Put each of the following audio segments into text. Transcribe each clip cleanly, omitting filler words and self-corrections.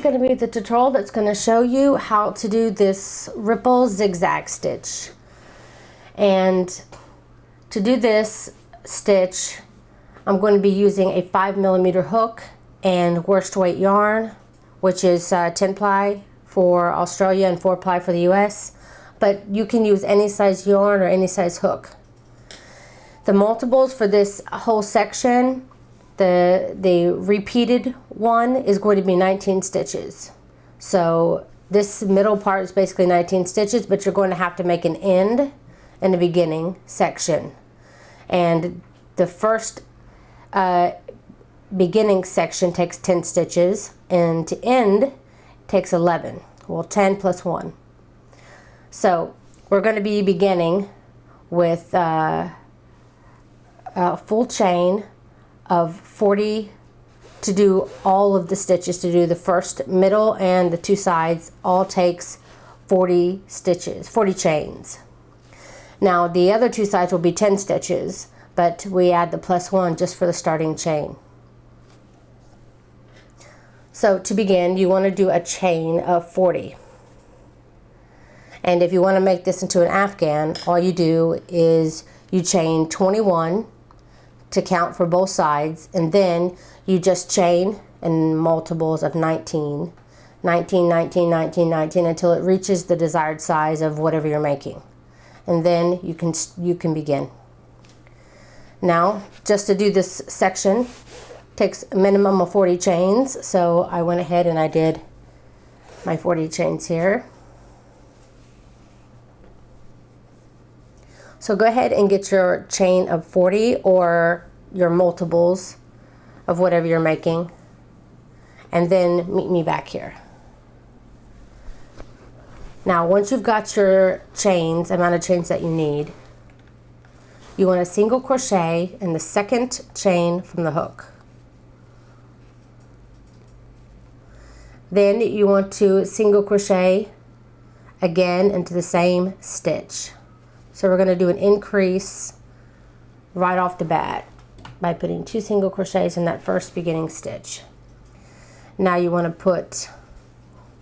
going to be the tutorial that's going to show you how to do this ripple zigzag stitch. And to do this stitch, I'm going to be using a 5mm hook and worsted weight yarn, which is 10 ply for Australia and 4 ply for the US, but you can use any size yarn or any size hook. The multiples for this whole section, the repeated one is going to be 19 stitches. So this middle part is basically 19 stitches, but you're going to have to make an end and a beginning section. And the first beginning section takes 10 stitches, and to end takes 11. Well, 10 plus 1. So we're going to be beginning with a full chain of 40 to do all of the stitches. To do the first, middle, and the 2 sides all takes 40 stitches, 40 chains. Now the other 2 sides will be 10 stitches, but we add the plus 1 just for the starting chain. So to begin, you want to do a chain of 40. And if you want to make this into an afghan, all you do is you chain 21 to count for both sides, and then you just chain in multiples of 19, 19, 19, 19, 19 until it reaches the desired size of whatever you're making. And then you can begin. Now, just to do this section takes a minimum of 40 chains, so I went ahead and I did my 40 chains here. So go ahead and get your chain of 40 or your multiples of whatever you're making, and then meet me back here. Now once you've got your chains, amount of chains that you need, you want to single crochet in the second chain from the hook. Then you want to single crochet again into the same stitch. So we're going to do an increase right off the bat by putting 2 single crochets in that first beginning stitch. Now you want to put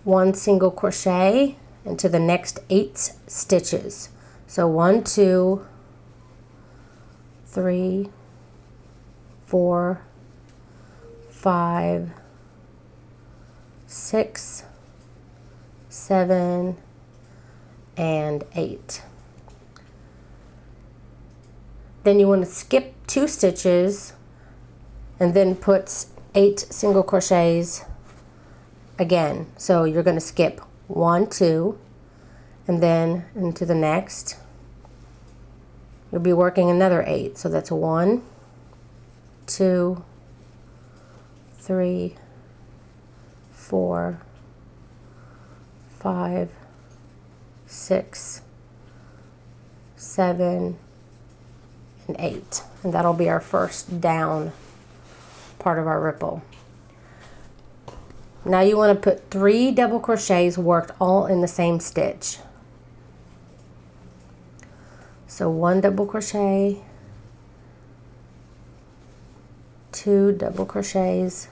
1 single crochet into the next 8 stitches. So 1, 2, 3, 4, 5, 6, 7, and 8. Then you want to skip 2 stitches and then put 8 single crochets again. So you're going to skip 1, 2, and then into the next. You'll be working another 8. So that's 1, 2, 3, 4, 5, 6, 7, and 8, and that'll be our first down part of our ripple. Now you want to put 3 double crochets worked all in the same stitch. So 1 double crochet, 2 double crochets,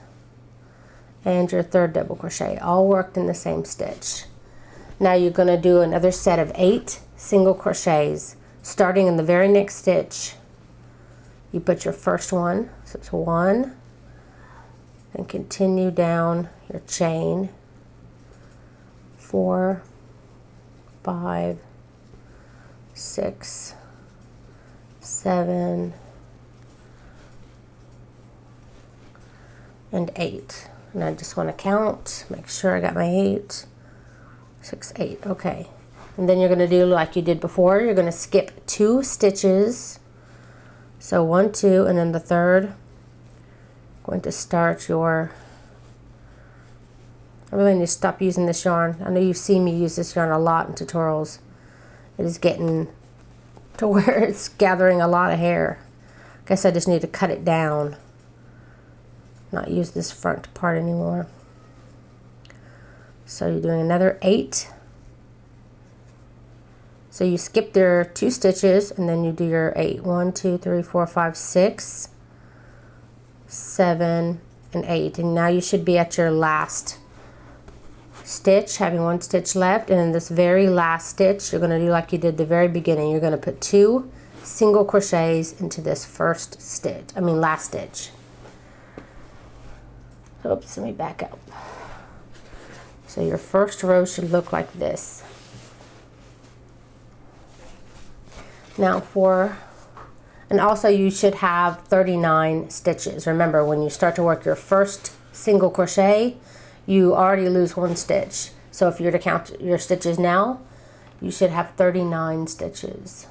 and your 3rd double crochet, all worked in the same stitch. Now you're going to do another set of 8 single crochets starting in the very next stitch. You put your first one, so it's 1, and continue down your chain, 4, 5, 6, 7, and 8. And I just want to count, make sure I got my 8, 6, 8, okay. And then you're going to do like you did before, you're going to skip 2 stitches. So 1, 2, and then the 3rd, going to start your, I really need to stop using this yarn. I know you see me use this yarn a lot in tutorials. It is getting to where it's gathering a lot of hair. I guess I just need to cut it down, not use this front part anymore. So you're doing another 8. So you skip your 2 stitches and then you do your 8. 1, 2, 3, 4, 5, 6, 7, and 8. And now you should be at your last stitch, having one stitch left, and in this very last stitch you're going to do like you did the very beginning. You're going to put 2 single crochets into this first stitch, last stitch. Oops, let me back up. So your first row should look like this. Now and also you should have 39 stitches. Remember, when you start to work your first single crochet, you already lose 1 stitch. So if you're to count your stitches now, you should have 39 stitches.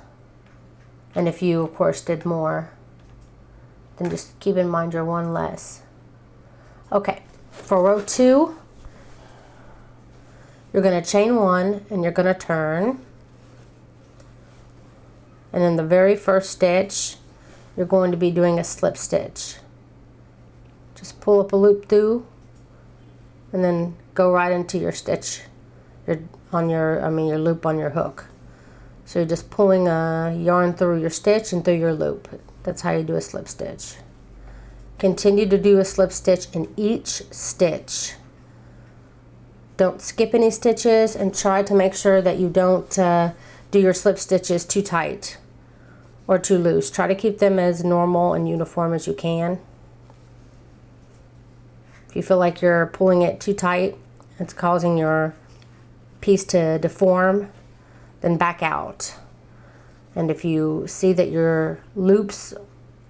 And if you, of course, did more, then just keep in mind you're 1 less. Okay, for row 2, you're going to chain 1 and you're going to turn. And in the very first stitch, you're going to be doing a slip stitch. Just pull up a loop through and then go right into your stitch your loop on your hook. So you're just pulling a yarn through your stitch and through your loop. That's how you do a slip stitch. Continue to do a slip stitch in each stitch. Don't skip any stitches, and try to make sure that you don't do your slip stitches too tight or too loose. Try to keep them as normal and uniform as you can. If you feel like you're pulling it too tight, it's causing your piece to deform, then back out. And if you see that your loops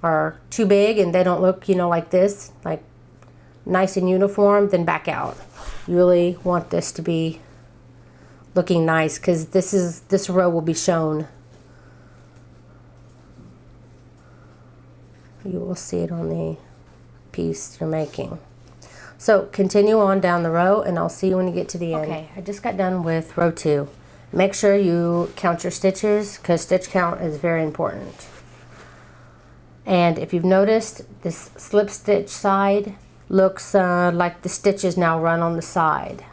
are too big and they don't look, like this, like nice and uniform, then back out. You really want this to be looking nice, because this row will be shown. You will see it on the piece you're making. So continue on down the row, and I'll see you when you get to the end. Okay, I just got done with row 2. Make sure you count your stitches, because stitch count is very important. And if you've noticed, this slip stitch side looks like the stitches now run on the side.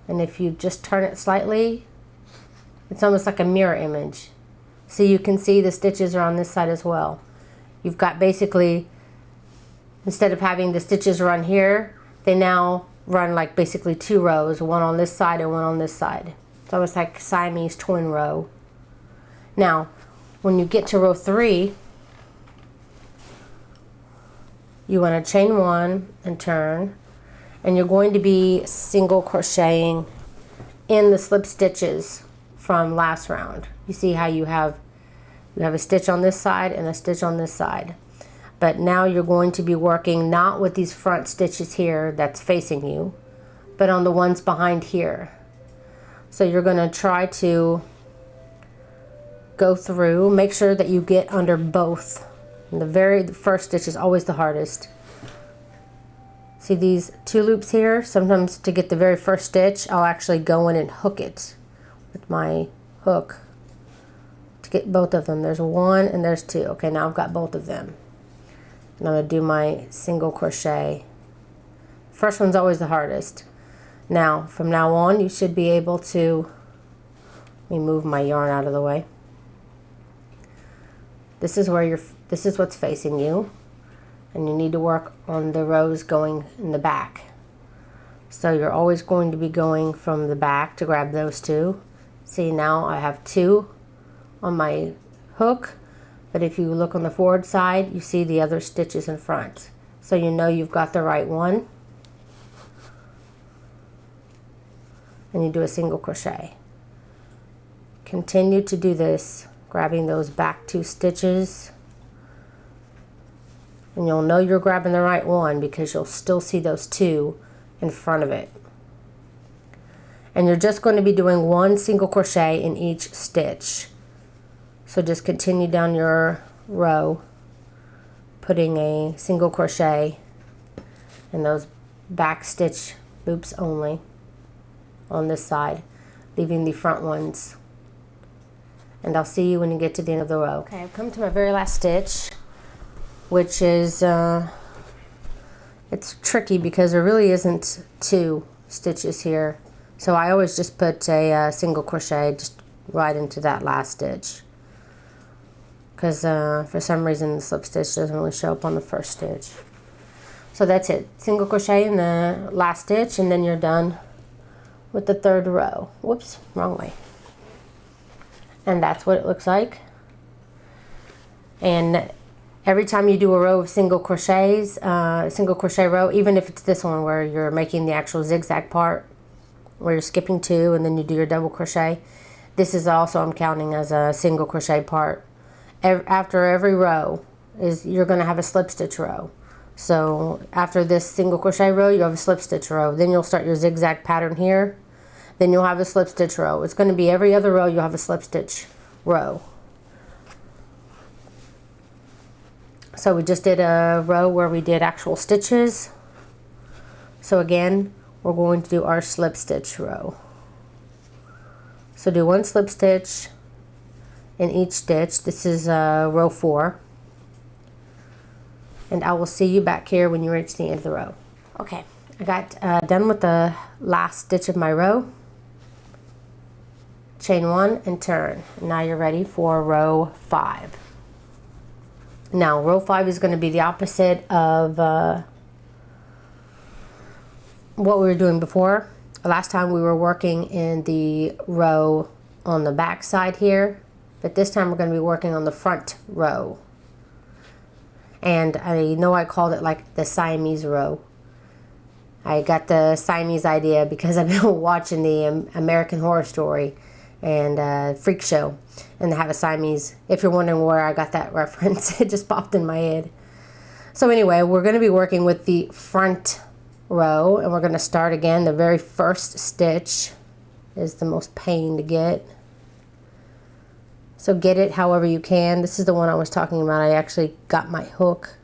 And if you just turn it slightly, it's almost like a mirror image. So you can see the stitches are on this side as well. You've got basically, instead of having the stitches run here, they now run like basically 2 rows, one on this side and one on this side. It's almost like Siamese twin row. Now, when you get to row 3, you want to chain 1 and turn, and you're going to be single crocheting in the slip stitches from last round. You see how you have a stitch on this side and a stitch on this side. But now you're going to be working not with these front stitches here that's facing you, but on the ones behind here. So you're going to try to go through, make sure that you get under both. And the very first stitch is always the hardest. See these 2 loops here? Sometimes to get the very first stitch, I'll actually go in and hook it with my hook to get both of them. There's 1 and there's 2. Okay, now I've got both of them. And I'm going to do my single crochet. First one's always the hardest. Now, from now on, you should be able to, let me move my yarn out of the way. This is what's facing you, and you need to work on the rows going in the back. So you're always going to be going from the back to grab those 2. See, now I have 2 on my hook, but if you look on the forward side, you see the other stitches in front. So you know you've got the right one. And you do a single crochet. Continue to do this, grabbing those back 2 stitches. And you'll know you're grabbing the right one because you'll still see those 2 in front of it. And you're just going to be doing 1 single crochet in each stitch. So just continue down your row, putting a single crochet in those back stitch loops only on this side, leaving the front ones. And I'll see you when you get to the end of the row. Okay, I've come to my very last stitch, which is, it's tricky because there really isn't 2 stitches here. So I always just put a single crochet just right into that last stitch. Because for some reason the slip stitch doesn't really show up on the first stitch. So that's it. Single crochet in the last stitch, and then you're done with the third row. Whoops, wrong way. And that's what it looks like. And every time you do a row of single crochets, single crochet row, even if it's this one where you're making the actual zigzag part, where you're skipping 2 and then you do your double crochet, this is also, I'm counting as a single crochet part. After every row you're going to have a slip stitch row. So after this single crochet row, you have a slip stitch row. Then you'll start your zigzag pattern here. Then you'll have a slip stitch row. It's going to be every other row you'll have a slip stitch row. So we just did a row where we did actual stitches. So again, we're going to do our slip stitch row. So do 1 slip stitch in each stitch. This is row 4. And I will see you back here when you reach the end of the row. Okay, I got done with the last stitch of my row. Chain 1 and turn. Now you're ready for row 5. Now row 5 is going to be the opposite of what we were doing before. Last time we were working in the row on the back side here, but this time we're going to be working on the front row. And I know I called it like the Siamese row. I got the Siamese idea because I've been watching the American Horror Story and Freak Show, and they have a Siamese. If you're wondering where I got that reference, it just popped in my head. So anyway, we're going to be working with the front row, and we're going to start again. The very first stitch is the most pain to get. So get it however you can. This is the one I was talking about. I actually got my hook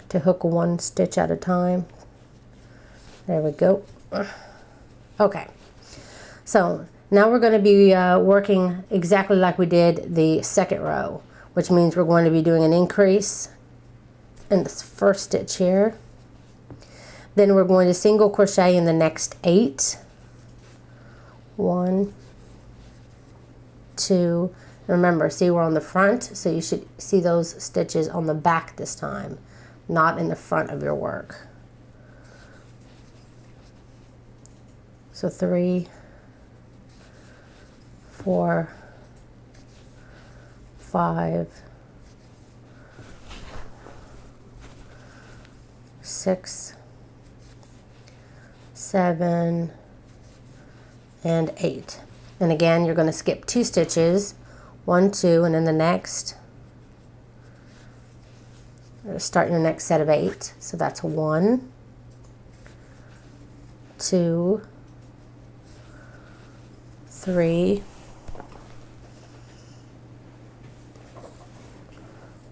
to hook 1 stitch at a time. There we go. Okay. So now we're going to be working exactly like we did the second row, which means we're going to be doing an increase in this first stitch here. Then we're going to single crochet in the next 8. 1, 2. Remember, see, we're on the front, so you should see those stitches on the back this time, not in the front of your work. So 3, 4, 5, 6, 7, and 8. And again, you're going to skip 2 stitches, 1, 2, and then the next. You're going to start your next set of 8. So that's 1, 2, 3,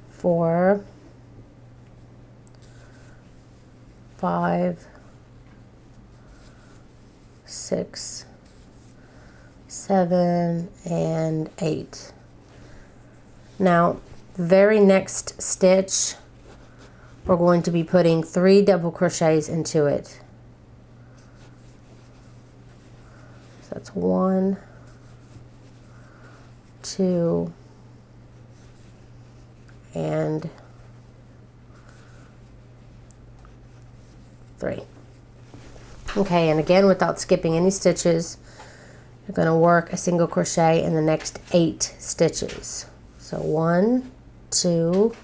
4, 5, 6, 7, and 8. Now, the very next stitch, we're going to be putting 3 double crochets into it. So that's 1, 2, and 3. Okay, and again, without skipping any stitches, you're going to work a single crochet in the next 8 stitches. So 1, 2,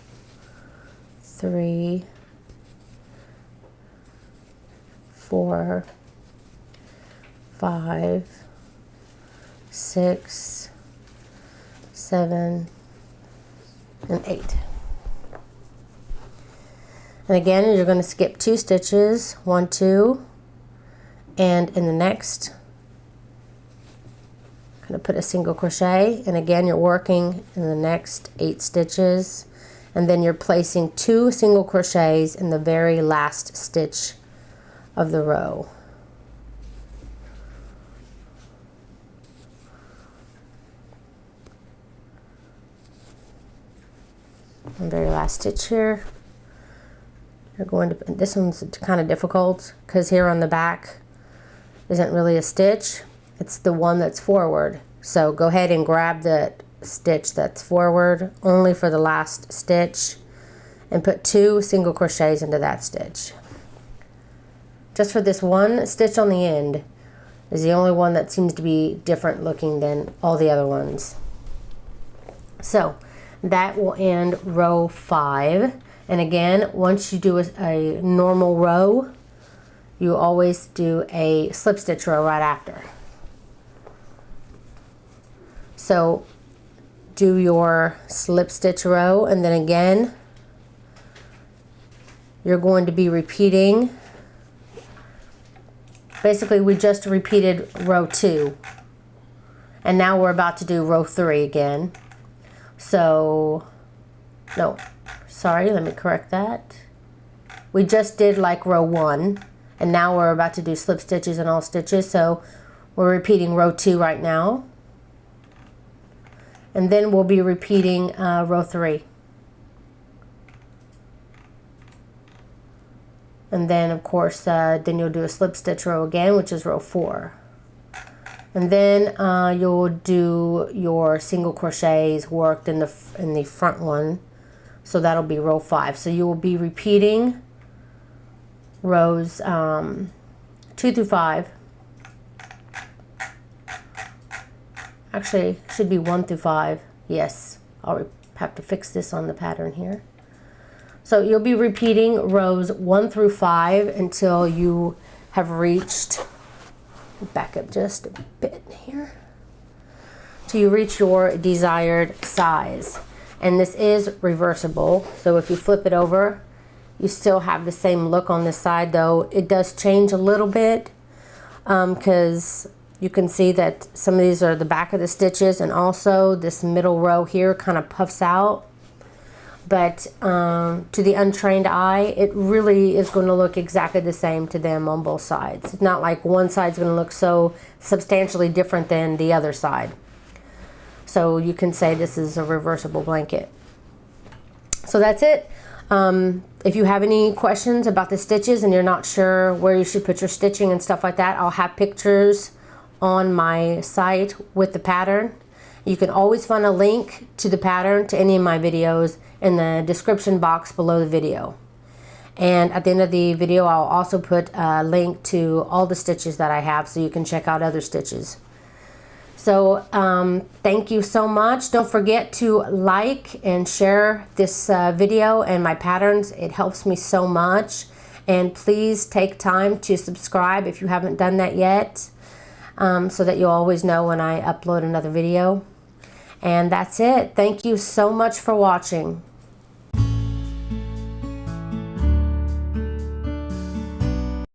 3, 4, 5, 6, 7, and 8. And again, you're going to skip 2 stitches, 1, 2, and in the next, going to put a single crochet, and again you're working in the next 8 stitches, and then you're placing 2 single crochets in the very last stitch of the row. And very last stitch here. You're going to, this one's kind of difficult because here on the back isn't really a stitch. It's the one that's forward. So go ahead and grab the stitch that's forward only for the last stitch and put 2 single crochets into that stitch. Just for this one stitch on the end, is the only one that seems to be different looking than all the other ones. So that will end row 5. And again, once you do a normal row, you always do a slip stitch row right after. So do your slip stitch row, and then again you're going to be repeating. Basically, we just repeated row 2, and now we're about to do row 3 again. So no, sorry, let me correct that. We just did like row 1, and now we're about to do slip stitches in all stitches, so we're repeating row 2 right now. And then we'll be repeating row 3. And then of course, then you'll do a slip stitch row again, which is row 4. And then you'll do your single crochets worked in the front one. So that'll be row 5. So you will be repeating rows 2 through 5. Actually, it should be 1 through 5. Yes, I'll have to fix this on the pattern here. So you'll be repeating rows 1 through 5 until you have reached, back up just a bit here, till you reach your desired size. And this is reversible, so if you flip it over, you still have the same look on this side, though it does change a little bit because you can see that some of these are the back of the stitches, and also this middle row here kind of puffs out. But to the untrained eye, it really is going to look exactly the same to them on both sides. It's not like one side's going to look so substantially different than the other side. So you can say this is a reversible blanket. So that's it. If you have any questions about the stitches and you're not sure where you should put your stitching and stuff like that, I'll have pictures on my site with the pattern. You can always find a link to the pattern to any of my videos in the description box below the video. And at the end of the video, I'll also put a link to all the stitches that I have so you can check out other stitches. So thank you so much. Don't forget to like and share this video and my patterns. It helps me so much. And please take time to subscribe if you haven't done that yet, so that you'll always know when I upload another video. And that's it. Thank you so much for watching.